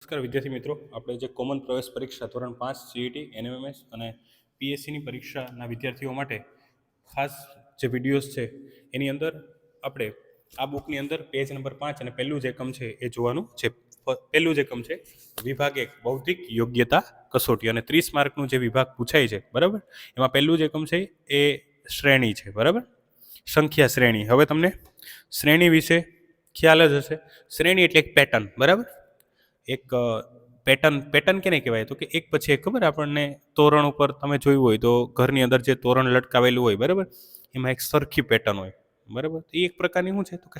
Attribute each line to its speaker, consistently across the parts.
Speaker 1: નમસ્કાર વિદ્યાર્થી મિત્રો, આપણે જે કોમન પ્રવેશ પરીક્ષા ધોરણ 5 સીઈટી એનએમએમએસ અને પીએસસીની પરીક્ષાના વિદ્યાર્થીઓ માટે ખાસ જે વિડીયોઝ છે એની અંદર આપણે આ બુકની અંદર પેજ નંબર 5 અને પહેલું જ એકમ છે એ જોવાનું છે. પહેલું જ એકમ છે વિભાગ 1 બૌદ્ધિક યોગ્યતા કસોટી અને 30 માર્કનું જે વિભાગ પૂછાય છે, બરાબર. એમાં પહેલું જ એકમ છે એ શ્રેણી છે, બરાબર, સંખ્યા શ્રેણી. હવે તમને શ્રેણી વિશે ખ્યાલ જ હશે. શ્રેણી એટલે એક પેટર્ન, બરાબર. એક પેટર્ન કેને કહેવાય તો કે એક પછી એક, ખબર આપણને તોરણ ઉપર તમે જોયું હોય તો ઘરની અંદર જે તોરણ લટકાવેલું હોય, બરાબર, એમાં એક સરખી પેટર્ન હોય, બરાબર. એ એક પ્રકારની શું છે તો કે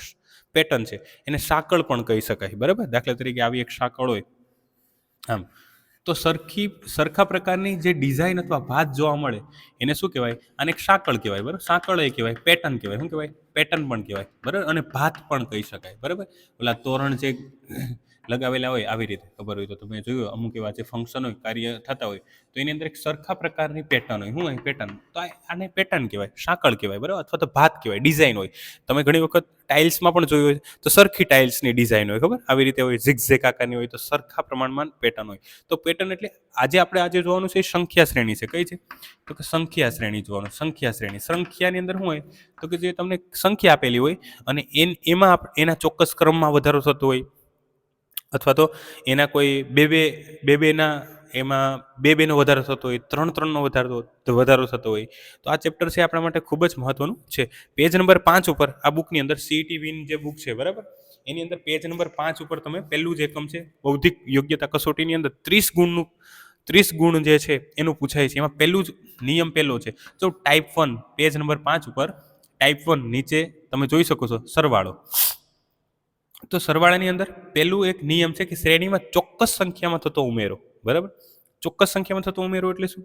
Speaker 1: પેટર્ન છે. એને સાંકળ પણ કહી શકાય, બરાબર. દાખલા તરીકે આવી એક સાંકળ હોય આમ, તો સરખા પ્રકારની જે ડિઝાઇન અથવા ભાત જોવા મળે એને શું કહેવાય? આને એક સાંકળ કહેવાય, બરાબર. સાંકળ એ કહેવાય, પેટર્ન કહેવાય. શું કહેવાય? પેટર્ન પણ કહેવાય, બરાબર. અને ભાત પણ કહી શકાય, બરાબર. ઓલા તોરણ જે લગાવેલા હોય આવી રીતે, ખબર હોય તો તમે જોયું અમુક એવા જે ફંક્શન હોય, કાર્ય થતા હોય, તો એની અંદર એક સરખા પ્રકારની પેટર્ન હોય. શું હોય? પેટર્ન. તો આને પેટર્ન કહેવાય, સાંકળ કહેવાય, બરાબર. અથવા તો ભાત કહેવાય, ડિઝાઇન હોય. તમે ઘણી વખત ટાઇલ્સમાં પણ જોયું હોય તો સરખી ટાઇલ્સની ડિઝાઇન હોય, ખબર, આવી રીતે હોય, ઝિગઝેગ આકારની હોય, તો સરખા પ્રમાણમાં પેટર્ન હોય. તો પેટર્ન એટલે આજે જોવાનું છે એ સંખ્યા શ્રેણી છે. કઈ છે? તો કે સંખ્યા શ્રેણી જોવાનું. સંખ્યા શ્રેણી, સંખ્યાની અંદર શું હોય તો કે જે તમને સંખ્યા આપેલી હોય અને એમાં એના ચોક્કસ ક્રમમાં વધારો થતો હોય, અથવા તો એના કોઈ બેના એમાં બેનો વધારો થતો હોય, ત્રણનો વધારો થતો હોય. તો આ ચેપ્ટર છે આપણા માટે ખૂબ જ મહત્વનું છે. પેજ નંબર 5 ઉપર આ બુકની અંદર સીઈટી વિન જે બુક છે, બરાબર, એની અંદર પેજ નંબર 5 ઉપર તમે પહેલું જ એકમ છે બૌદ્ધિક યોગ્યતા કસોટીની અંદર 30 ગુણ જે છે એનું પૂછાય છે. એમાં પહેલું જ નિયમ પહેલો છે. તો ટાઈપ 1 પેજ નંબર 5 ઉપર ટાઈપ 1 નીચે તમે જોઈ શકો છો સરવાળો. તો સરવાળાની અંદર પહેલું એક નિયમ છે કે શ્રેણીમાં ચોક્કસ સંખ્યામાં થતો ઉમેરો, બરાબર. ચોક્કસ સંખ્યામાં થતો ઉમેરો એટલે શું?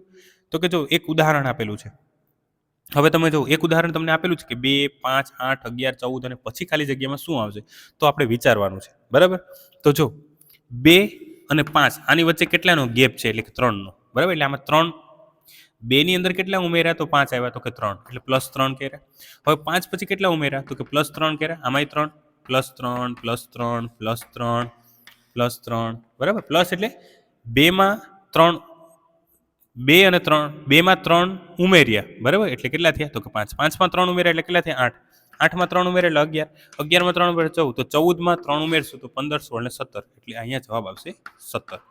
Speaker 1: તો કે જો એક ઉદાહરણ આપેલું છે. હવે તમે જો એક ઉદાહરણ તમને આપેલું છે કે 2, 5, 8, 11, 14 અને પછી ખાલી જગ્યામાં શું આવશે તો આપણે વિચારવાનું છે, બરાબર. તો જો 2 અને 5 આની વચ્ચે કેટલાનો ગેપ છે? એટલે કે 3નો, બરાબર. એટલે આમાં 3, 2 ની અંદર કેટલા ઉમેર્યા તો 5 આવ્યા, તો કે 3, એટલે +3 કર્યા. હવે 5 પછી કેટલા ઉમેર્યા તો કે +3 કર્યા. આમાંય 3, +3, +3, +3, +3, બરાબર. પ્લસ એટલે 2માં 3, 2 અને 3, 2માં 3 ઉમેર્યા, બરાબર, એટલે કેટલા થયા તો કે 5. 5માં 3 ઉમેર્યા એટલે કેટલા થયા? 8. 8માં 3 ઉમેર્યા એટલે 11. 11માં 3 ઉમેર્યા 14. તો 14માં 3 ઉમેરશું તો 15, 16 અને 17. એટલે અહીંયા જવાબ આવશે 17.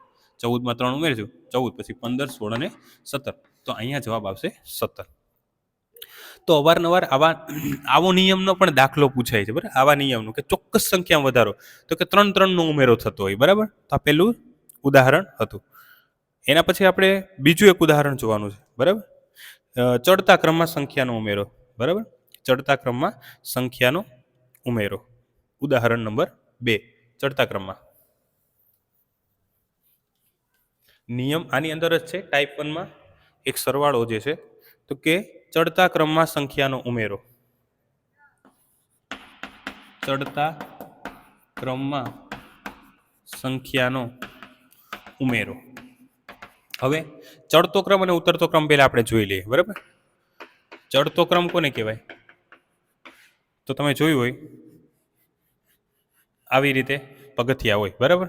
Speaker 1: 14માં 3 ઉમેરશું, 14 પછી 15, 16 અને 17. તો અહીંયા જવાબ આવશે 17. તો અવારનવાર આવો નિયમનો પણ દાખલો પૂછાય છે, બરાબર. આવા નિયમનો કે ચોક્કસ સંખ્યામાં વધારો, તો કે 3નો ઉમેરો થતો હોય, બરાબર. તો આ પહેલું ઉદાહરણ હતું. એના પછી આપણે બીજું એક ઉદાહરણ જોવાનું છે, બરાબર. ચડતા ક્રમમાં સંખ્યાનો ઉમેરો, બરાબર. ચડતા ક્રમમાં સંખ્યાનો ઉમેરો. ઉદાહરણ નંબર 2, ચડતા ક્રમમાં. નિયમ આની અંદર જ છે. ટાઈપ 1માં એક સરવાળો જે છે તો કે ચડતા ક્રમમાં સંખ્યાનો ઉમેરો. ચડતા ક્રમમાં સંખ્યાનો ઉમેરો. હવે ચડતો ક્રમ અને ઉતરતો ક્રમ પહેલા આપણે જોઈ લઈએ, બરાબર. ચડતો ક્રમ કોને કહેવાય? તો તમે જોયું હોય આવી રીતે પગથિયા હોય, બરાબર.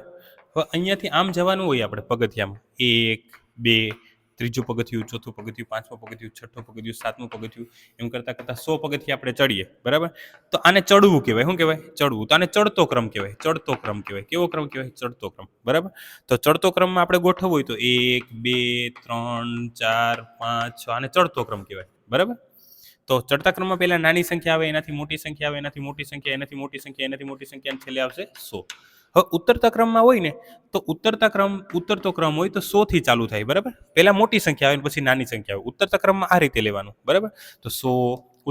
Speaker 1: હવે અહીંયાથી આમ જવાનું હોય આપણે પગથિયામાં, 1, 2, ત્રીજું પગથિયું, ચોથું પગથિયું, પાંચમું પગથિયું, છઠ્ઠું પગથિયું, સાતમું પગથિયું, એમ કરતાં 100 પગથિયા આપણે ચડીએ, બરાબર. તો આને ચડવું કહેવાય. શું કહેવાય? ચડવું. તો આને ચડતો ક્રમ કહેવાય. ચડતો ક્રમ કહેવાય. કેવો ક્રમ કહેવાય? ચડતો ક્રમ, બરાબર. તો ચડતો ક્રમમાં આપણે ગોઠવવું હોય તો 1, 2, 3, 4, 5, 6 આને ચડતો ક્રમ કહેવાય, બરાબર. તો ચડતા ક્રમમાં પહેલા નાની સંખ્યા આવે, એનાથી મોટી સંખ્યા આવે, એનાથી મોટી સંખ્યા, એનાથી મોટી સંખ્યા, એનાથી મોટી સંખ્યા, છેલ્લે આવશે 100. હવે ઉતરતા ક્રમમાં હોય ને તો ઉતરતો ક્રમ હોય તો 100 થી ચાલુ થાય, બરાબર. પહેલા મોટી સંખ્યા આવે પછી નાની સંખ્યા આવે. ઉતરતા ક્રમમાં આ રીતે લેવાનું, બરાબર. તો 100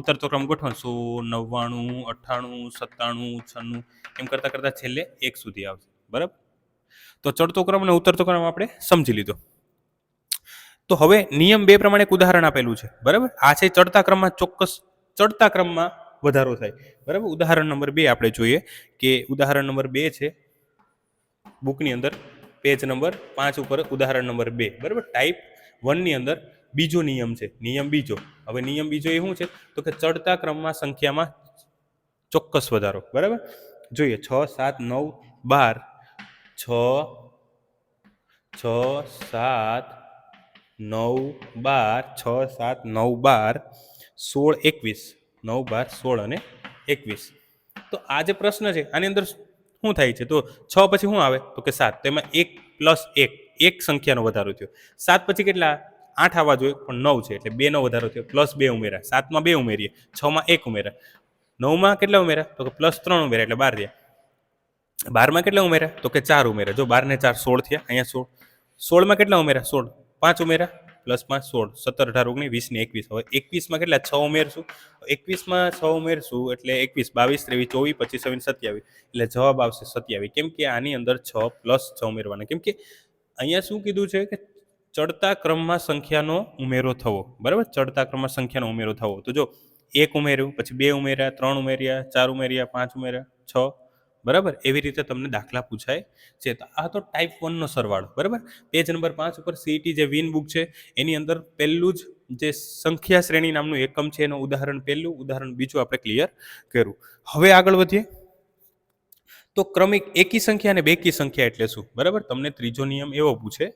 Speaker 1: ઉતરતો ક્રમ ગોઠવવાનો, 100, 99, 98, 97, 96 એમ કરતાં છેલ્લે 1 સુધી આવશે, બરાબર. તો ચડતો ક્રમ અને ઉતરતો ક્રમ આપણે સમજી લીધો. તો હવે નિયમ 2 પ્રમાણે એક ઉદાહરણ આપેલું છે, બરાબર. આ છે ચડતા ક્રમમાં ચડતા ક્રમમાં વધારો થાય, બરાબર. ઉદાહરણ નંબર 2 આપણે જોઈએ કે ઉદાહરણ નંબર 2 છે બુકની અંદર પેજ નંબર 5 ઉપર ઉદાહરણ નંબર 2, બરાબર. ટાઈપ 1 ની અંદર બીજો નિયમ છે, નિયમ બીજો. હવે નિયમ બીજો એ શું છે તો કે ચડતા ક્રમમાં સંખ્યામાં ચોક્કસ વધારો, બરાબર. જોઈએ 6, 7, 9, 12, 6, 6 7 9 12 6 7 9 12 16 21 9 12 16 અને 21. તો આ જે પ્રશ્ન છે આની અંદર શું થાય છે? તો 6 પછી શું આવે? તો કે 7. તો એમાં 1 + 1 એક સંખ્યાનો વધારો થયો. 7 પછી કેટલા? 8 આવવા જોઈએ પણ 9 છે એટલે 2 નો વધારો થયો, +2 ઉમેર્યા. 7 માં 2 ઉમેરીએ, 6 માં 1 ઉમેર્યા, 9 માં કેટલા ઉમેર્યા? તો કે +3 ઉમેર્યા એટલે 12 રહ્યા. 12 માં કેટલા ઉમેર્યા? તો કે 4 ઉમેર્યા. જો 12 ને 4 16 થયા, અહીંયા 16. 16 માં કેટલા ઉમેર્યા? 16. 5 ઉમેર્યા, +5 16, 17 18 19 20 ને 21. હવે 21 માં કેટલા? 6 ઉમેરશું. 21 માં 6 ઉમેરશું એટલે 21 22 23 24 25 26 27. એટલે જવાબ આવશે 27. કેમ કે આની અંદર 6 + 6 ઉમેરવાના. કેમ કે અહીંયા શું કીધું છે કે ચડતા ક્રમમાં સંખ્યાનો ઉમેરો થવો. બરાબર, ચડતા ક્રમમાં સંખ્યાનો ઉમેરો થવો. તો જો 1 ઉમેર્યું, પછી 2 ઉમેર્યા, 3 ઉમેર્યા, 4 ઉમેર્યા, 5 ઉમેર્યા, 6. બરાબર, એવી રીતે તમને દાખલા પૂછાય છે. તો આ તો ટાઈપ 1 નો સરવાળો. બરાબર, પેજ નંબર 5 ઉપર સીઈટી જે વિન બુક છે એની અંદર પહેલું જ જે સંખ્યા શ્રેણી નામનું એકમ છે એનું ઉદાહરણ પહેલું, ઉદાહરણ બીજું આપણે ક્લિયર કર્યું. હવે આગળ વધીએ. તો ક્રમિક એકી સંખ્યા અને બેકી સંખ્યા એટલે શું? બરાબર, તમને ત્રીજો નિયમ એવો પૂછે.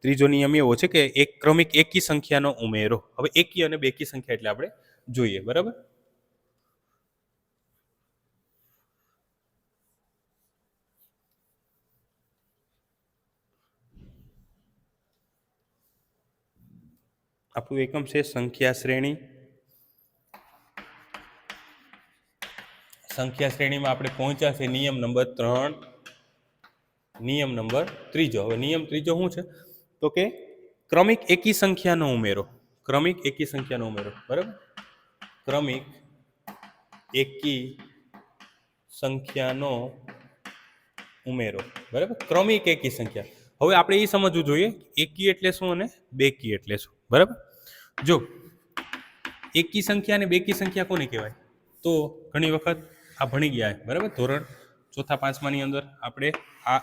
Speaker 1: ત્રીજો નિયમ એવો છે કે એક ક્રમિક એકી સંખ્યાનો ઉમેરો. હવે એકી અને બેકી સંખ્યા એટલે આપણે જોઈએ. બરાબર, આપણું એકમ છે સંખ્યા શ્રેણી. સંખ્યા શ્રેણીમાં આપણે પહોંચ્યા છે નિયમ નંબર 3, નિયમ નંબર ત્રીજો. હવે નિયમ ત્રીજો શું છે? તો કે ક્રમિક એકી સંખ્યાનો ઉમેરો. ક્રમિક એકી સંખ્યાનો ઉમેરો. બરાબર, ક્રમિક એકી સંખ્યાનો ઉમેરો. બરાબર, ક્રમિક એકી સંખ્યા. હવે આપણે એ સમજવું જોઈએ એકી એટલે શું અને બેકી એટલે શું. બરાબર, જો એકી સંખ્યા અને બેકી સંખ્યા કોને કહેવાય? તો ઘણી વખત આ ભણી ગયા. બરાબર, ધોરણ 4થા 5માની અંદર આપણે આ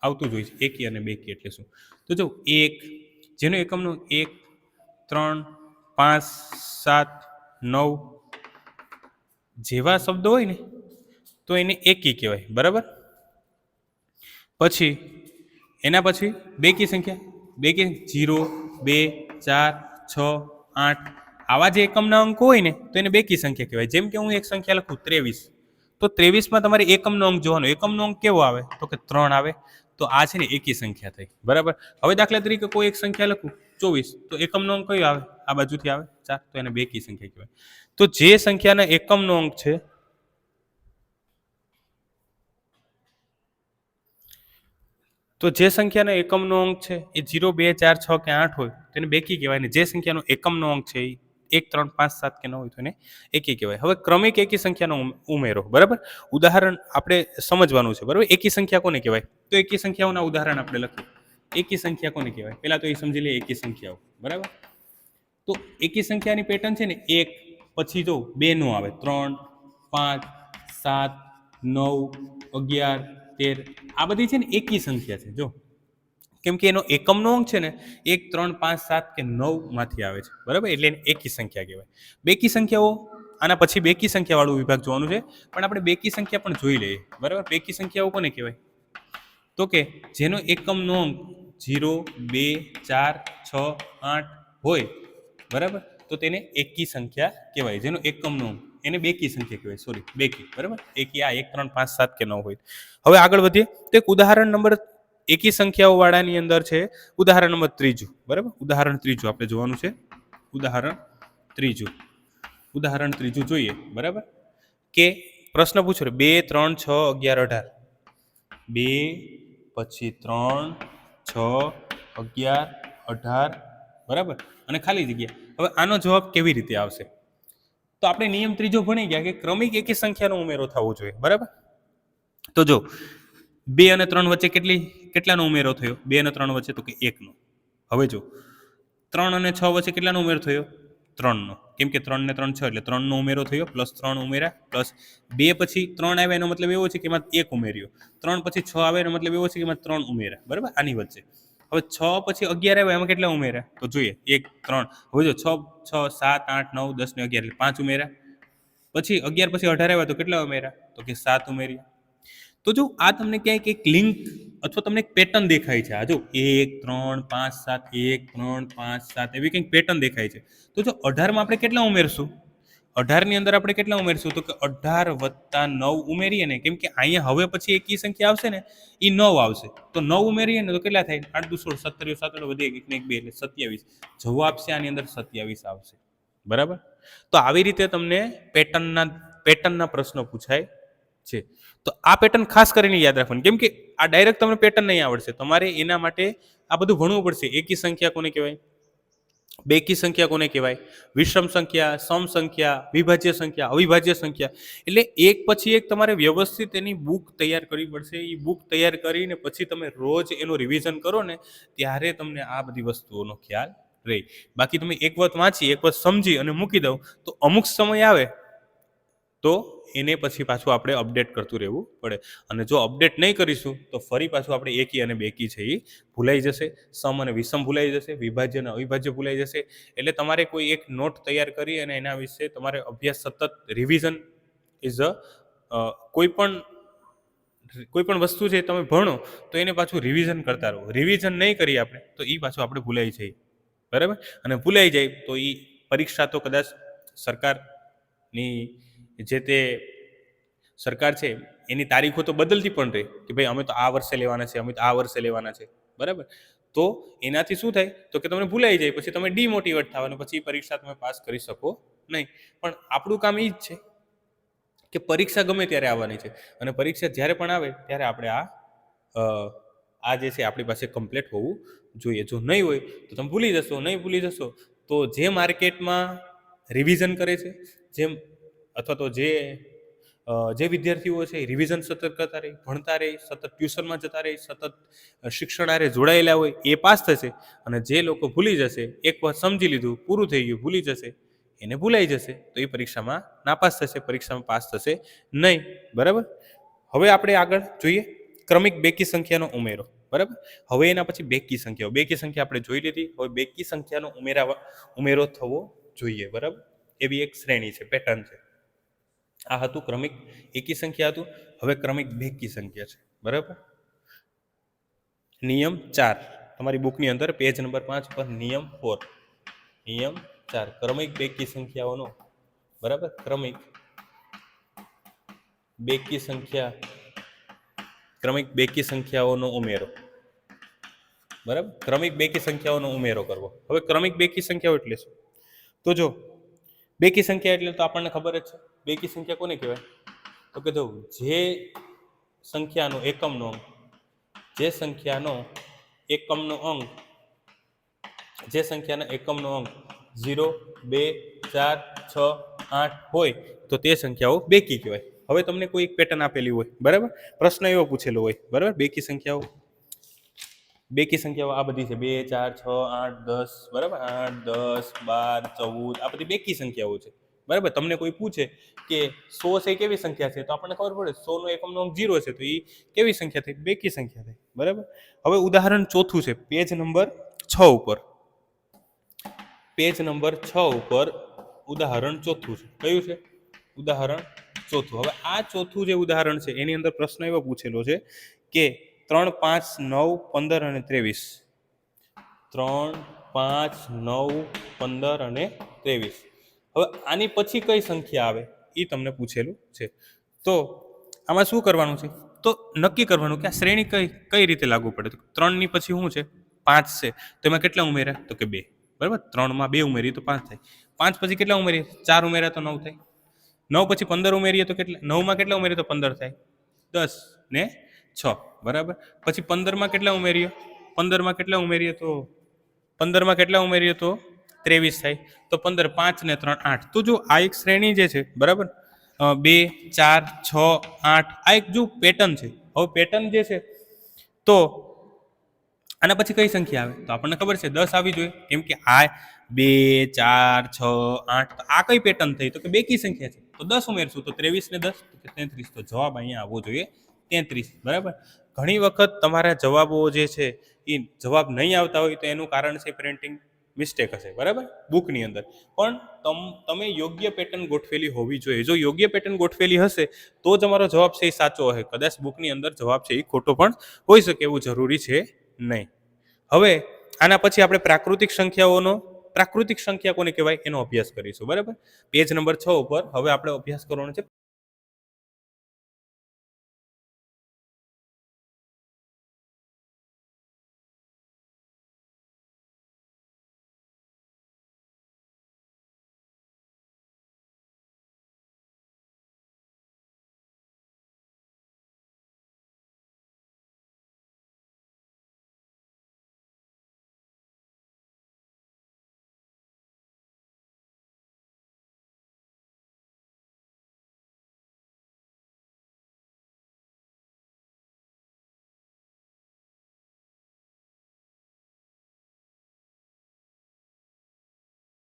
Speaker 1: આવતું જ હોય છે, એકી અને બેકી એટલે શું. તો જો એક જેનો એકમનો 1 3 5 7 9 જેવા શબ્દો હોય ને તો એને એકી કહેવાય. બરાબર, પછી એના પછી બેકી સંખ્યા. બેકી 0 2 4 6 8 આવા જે એકમના અંકો હોય ને તો એને બેકી સંખ્યા કહેવાય. જેમ કે હું એક સંખ્યા લખું 23, તો 23માં તમારે એકમનો અંક જોવાનો. એકમનો અંક કેવો આવે? તો કે 3 આવે. તો આ છે ને એકી સંખ્યા થઈ. બરાબર, હવે દાખલા તરીકે કોઈ એક સંખ્યા લખું 24, તો એકમનો અંક કયો આવે? આ બાજુથી આવે 4, તો એને બેકી સંખ્યા કહેવાય. તો જે સંખ્યાના એકમનો અંક છે તો જે સંખ્યાનો એકમનો અંક છે એ 0 2 4 6 કે 8 હોય તો એને બેકી કહેવાય. ને જે સંખ્યાનો એકમનો અંક છે એ 1 3 5 7 કે 9 હોય તો એને એકી કહેવાય. હવે ક્રમિક એકી સંખ્યાનો ઉમેરો. બરાબર, ઉદાહરણ આપણે સમજવાનું છે. બરાબર, એકી સંખ્યા કોને કહેવાય? તો એકી સંખ્યાઓના ઉદાહરણ આપણે લખીએ. એકી સંખ્યા કોને કહેવાય? પહેલા તો એ સમજી લઈએ એકી સંખ્યાઓ. બરાબર, તો એકી સંખ્યાની પેટર્ન છે ને 1 પછી જો 2 નો આવે, 3 5 7 9 11 13 આ બધી છે ને એકી સંખ્યા છે. જો કેમ કે એનો એકમનો અંક છે ને 1 3 5 7 કે 9 માંથી આવે છે. બરાબર, એટલે એને એકી સંખ્યા કહેવાય. બેકી સંખ્યાઓ આના પછી બેકી સંખ્યા વાળું વિભાગ જોવાનું છે, પણ આપણે બેકી સંખ્યા પણ જોઈ લઈએ. બરાબર, બેકી સંખ્યાઓ કોને કહેવાય? તો કે જેનો એકમનો અંક 0 2 4 6 8 હોય. બરાબર, તો તેને એકી સંખ્યા કહેવાય. જેનો એકમનો અંક એને બેકી સંખ્યા કહેવાય. સોરી, બેકી. બરાબર, એકી આ 1 3 5 7 કે 9 હોય. હવે આગળ વધીએ તો એક ઉદાહરણ નંબર એકી સંખ્યાઓ વાળાની અંદર છે ઉદાહરણ નંબર ત્રીજું. બરાબર, ઉદાહરણ ત્રીજું આપણે જોવાનું છે. ઉદાહરણ ત્રીજું. ઉદાહરણ ત્રીજું જોઈએ. બરાબર, કે પ્રશ્ન પૂછ્યો 2 3 6 11 18. 2 પછી 3 6 11 18. બરાબર, અને ખાલી જગ્યા. હવે આનો જવાબ કેવી રીતે આવશે? તો આપણે નિયમ ત્રીજો ભણી ગયા કે ક્રમિક એકી સંખ્યાનો ઉમેરો થવો જોઈએ. બરાબર, તો જો 2 અને 3 વચ્ચે કેટલાનો ઉમેરો થયો? 2 અને 3 વચ્ચે તો કે 1 નો. હવે જો 3 અને 6 વચ્ચે કેટલાનો ઉમેરો થયો? 3 નો. કેમ કે 3 ને 3 6 એટલે 3 નો ઉમેરો થયો, +3 ઉમેર્યા, પ્લસ 2 પછી 3 આવ્યા એનો મતલબ એવો છે કે એમાં 1 ઉમેર્યો. 3 પછી 6 આવે એનો મતલબ એવો છે કે એમાં 3 ઉમેર્યા. બરાબર, આની વચ્ચે. હવે 6 પછી 11 આવ્યા એમાં કેટલા ઉમેર્યા? તો જોઈએ 1 3. હવે જો 6 6 7 8 9 10 ને 11 એટલે 5 ઉમેર્યા. પછી 11 પછી 18 આવ્યા તો કેટલા ઉમેર્યા? તો કે 7 ઉમેર્યા. તો જો આ તમને ક્યાંક એક લિંક અથવા તમને એક પેટર્ન દેખાય છે, આ જો 1 3 5 7 1 3 5 7 એવી કંઈક પેટર્ન દેખાય છે. તો જો 18 માં આપણે કેટલા ઉમેરશું? 18 ની અંદર આપણે કેટલા ઉમેરશું? તો કે 18 વત્તા 9 ઉમેરીએ ને, કેમ કે અહીંયા હવે પછી એકી સંખ્યા આવશે ને એ 9 આવશે. તો 9 ઉમેરીએ ને તો કેટલા થાય? 8 દુ 16 17 7 વધી એક ને 1 2 એટલે 27. જવાબ છે આની અંદર 27 આવશે. બરાબર? તો આવી રીતે તમને પેટર્નના પ્રશ્નો પૂછાય છે. તો આ પેટર્ન ખાસ કરીને યાદ રાખવાની, કેમ કે આ ડાયરેક્ટ તમને પેટર્ન નહીં આવડશે. તમારે એના માટે આ બધું ભણવું પડશે. એકી સંખ્યા કોને કહેવાય, બેકી સંખ્યા કોને કહેવાય, વિષમ સંખ્યા, સમ સંખ્યા, વિભાજ્ય સંખ્યા, અવિભાજ્ય સંખ્યા. એટલે એક પછી એક તમારે વ્યવસ્થિત એની બુક તૈયાર કરવી પડશે. એ બુક તૈયાર કરીને પછી તમે રોજ એનું રિવિઝન કરો ને, ત્યારે તમને આ બધી વસ્તુઓનો ખ્યાલ રહે. બાકી તમે એક વખત વાંચી, એક વખત સમજી અને મૂકી દો, તો અમુક સમય આવે તો એને પછી પાછું આપણે અપડેટ કરતું રહેવું પડે. અને જો અપડેટ નહીં કરીશું તો ફરી પાછું આપણે એકી અને બેકી છે એ ભૂલાઈ જશે, સમ અને વિષમ ભૂલાઈ જશે, વિભાજ્ય અને અવિભાજ્ય ભૂલાઈ જશે. એટલે તમારે કોઈ એક નોટ તૈયાર કરી અને એના વિશે તમારે અભ્યાસ સતત રિવિઝન ઇઝ કોઈ પણ વસ્તુ છે તમે ભણો તો એને પાછું રિવિઝન કરતા રહો. રિવિઝન નહીં કરીએ આપણે તો એ પાછું આપણે ભૂલાઈ જઈએ. બરાબર? અને ભૂલાઈ જાય તો એ પરીક્ષા તો કદાચ સરકારની જે તે સરકાર છે એની તારીખો તો બદલતી પણ રહે કે ભાઈ અમે તો આ વર્ષે લેવાના છે, અમે તો આ વર્ષે લેવાના છે. બરાબર? તો એનાથી શું થાય તો કે તમને ભૂલાઈ જાય, પછી તમે ડિમોટિવેટ થાવ અને પછી પરીક્ષા તમે પાસ કરી શકો નહીં. પણ આપણું કામ એ જ છે કે પરીક્ષા ગમે ત્યારે આવવાની છે, અને પરીક્ષા જ્યારે પણ આવે ત્યારે આપણે આ જે છે આપણી પાસે કમ્પ્લીટ હોવું જોઈએ. જો નહીં હોય તો તમે ભૂલી જશો. નહીં ભૂલી જશો તો જે માર્કેટમાં રિવિઝન કરે છે, જેમ અથવા તો જે વિદ્યાર્થીઓ છે રિવિઝન સતત કરતા રહે, ભણતા રહે, સતત ટ્યુશનમાં જતા રહે, સતત શિક્ષણ હારે જોડાયેલા હોય, એ પાસ થશે. અને જે લોકો ભૂલી જશે, એક વાર સમજી લીધું, પૂરું થઈ ગયું, ભૂલી જશે, એને ભૂલાઈ જશે, તો એ પરીક્ષામાં નાપાસ થશે, પરીક્ષામાં પાસ થશે નહીં. બરાબર? હવે આપણે આગળ જોઈએ ક્રમિક બેકી સંખ્યાનો ઉમેરો. બરાબર? હવે એના પછી બેકી સંખ્યા આપણે જોઈ લીધી. હવે બેકી સંખ્યાનો ઉમેરો થવો જોઈએ. બરાબર? એવી એક શ્રેણી છે, પેટર્ન છે. આ હતું ક્રમિક એકી સંખ્યા હતું. હવે ક્રમિક બેકી સંખ્યા છે. બરાબર? નિયમ 4 તમારી બુકની અંદર પેજ નંબર 5 પર નિયમ 4, નિયમ 4 ક્રમિક બેકી સંખ્યાઓનો, બરાબર, ક્રમિક બેકી સંખ્યાઓનો ઉમેરો. બરાબર? ક્રમિક બેકી સંખ્યાઓનો ઉમેરો કરવો. હવે ક્રમિક બેકી સંખ્યાઓ એટલે શું? તો જો બેકી સંખ્યા એટલે તો આપણને ખબર જ છે. બેકી સંખ્યા કોને કહેવાય? તો કે જો જે સંખ્યાનો એકમનો અંક 0, 2, 4, 6, 8 હોય તો તે સંખ્યાઓ બેકી કહેવાય. હવે તમને કોઈ એક પેટર્ન આપેલી હોય, બરાબર, પ્રશ્ન એવો પૂછેલો હોય, બરાબર, બેકી સંખ્યાઓ આ બધી છે, 2, 4, 6, 8, 10, બરાબર, 8, 10, 12, 14 આ બધી બેકી સંખ્યાઓ છે. બરાબર? તમને કોઈ પૂછે કે 100 છે કેવી સંખ્યા છે, તો આપણને ખબર પડે 100 નો એકમનો અંક 0 છે, તો એ કેવી સંખ્યા થઈ? બેકી સંખ્યા થઈ. બરાબર? હવે ઉદાહરણ ચોથું છે, પેજ નંબર 6 ઉપર. પેજ નંબર 6 ઉપર ઉદાહરણ ચોથું છે. કયું છે? ઉદાહરણ ચોથું. હવે આ ચોથું જે ઉદાહરણ છે એની અંદર પ્રશ્ન એવો પૂછેલો છે કે 3, 5, 9, 15 અને 23. 3, 5, 9, 15 અને 23. હવે આની પછી કઈ સંખ્યા આવે એ તમને પૂછેલું છે. તો આમાં શું કરવાનું છે? તો નક્કી કરવાનું કે આ શ્રેણી કઈ રીતે લાગુ પડે. 3 ની પછી શું છે? 5 છે, તો એમાં કેટલા ઉમેર્યા? તો કે 2. બરાબર? 3 માં 2 ઉમેરીએ તો 5 થાય. 5 પછી કેટલા ઉમેરીએ? 4 ઉમેર્યા તો 9 થાય. 9 પછી 15 ઉમેરીએ તો કેટલા? 9 માં કેટલા ઉમેરીએ તો 15 થાય? 10 ને 6. બરાબર? પછી 15 માં કેટલા ઉમેરીએ? 15 માં કેટલા ઉમેરીએ તો 23 થાય. તો 15, 5 ને 3, 8. તો જો આ એક શ્રેણી જે છે, બરાબર, 2, 4, 6, 8 આ એક જો પેટર્ન છે. હવે પેટર્ન જે છે તો આના પછી કઈ સંખ્યા આવે? તો આપણને ખબર છે 10 આવી જોઈએ, કેમ કે આ 2, 4, 6, 8 આ કઈ પેટર્ન થઈ? તો કે બેકી સંખ્યા છે, તો 10 ઉમેરશું તો 23 ને 10 તો 33. તો જવાબ અહીંયા આવવો જોઈએ 33. બરાબર? ઘણી વખત તમારા જવાબો જે છે એ જવાબ નહીં આવતા હોય તો એનું કારણ છે પ્રિન્ટિંગ મિસ્ટેક હશે, બરાબર, બુકની અંદર. પણ તમે યોગ્ય પેટર્ન ગોઠવેલી હોવી જોઈએ. જો યોગ્ય પેટર્ન ગોઠવેલી હશે તો જ અમારો જવાબ છે એ સાચો હશે. કદાચ બુકની અંદર જવાબ છે એ ખોટો પણ હોઈ શકે એવું જરૂરી છે નહીં. હવે આના પછી આપણે પ્રાકૃતિક સંખ્યા કોને કહેવાય એનો અભ્યાસ કરીશું, બરાબર. પેજ નંબર 6 ઉપર હવે આપણે અભ્યાસ કરવાનો છે